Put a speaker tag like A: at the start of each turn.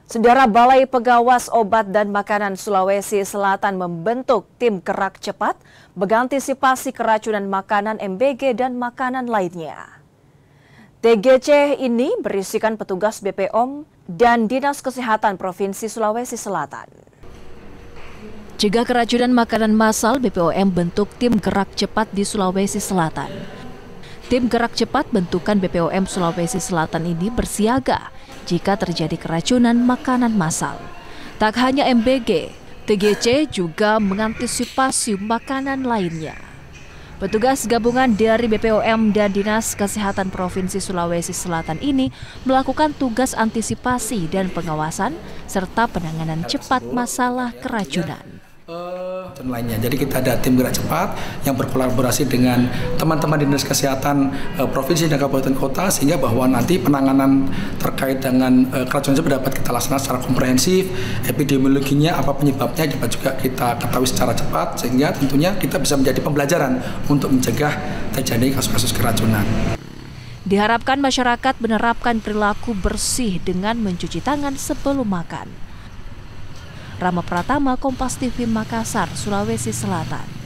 A: Saudara, Balai Pengawas Obat dan Makanan Sulawesi Selatan membentuk tim gerak cepat mengantisipasi keracunan makanan MBG dan makanan lainnya. TGC ini berisikan petugas BPOM dan Dinas Kesehatan Provinsi Sulawesi Selatan. Cegah keracunan makanan massal, BPOM bentuk tim gerak cepat di Sulawesi Selatan. Tim gerak cepat bentukan BPOM Sulawesi Selatan ini bersiaga jika terjadi keracunan makanan massal. Tak hanya MBG, TGC juga mengantisipasi makanan lainnya. Petugas gabungan dari BPOM dan Dinas Kesehatan Provinsi Sulawesi Selatan ini melakukan tugas antisipasi dan pengawasan serta penanganan cepat masalah keracunan.
B: Lainnya. Jadi kita ada tim gerak cepat yang berkolaborasi dengan teman-teman Dinas Kesehatan Provinsi dan Kabupaten Kota sehingga bahwa nanti penanganan terkait dengan keracunan itu dapat kita laksanakan secara komprehensif, epidemiologinya apa penyebabnya dapat juga kita ketahui secara cepat sehingga tentunya kita bisa menjadi pembelajaran untuk mencegah terjadi kasus-kasus keracunan.
A: Diharapkan masyarakat menerapkan perilaku bersih dengan mencuci tangan sebelum makan. Rama Pratama, Kompas TV, Makassar, Sulawesi Selatan.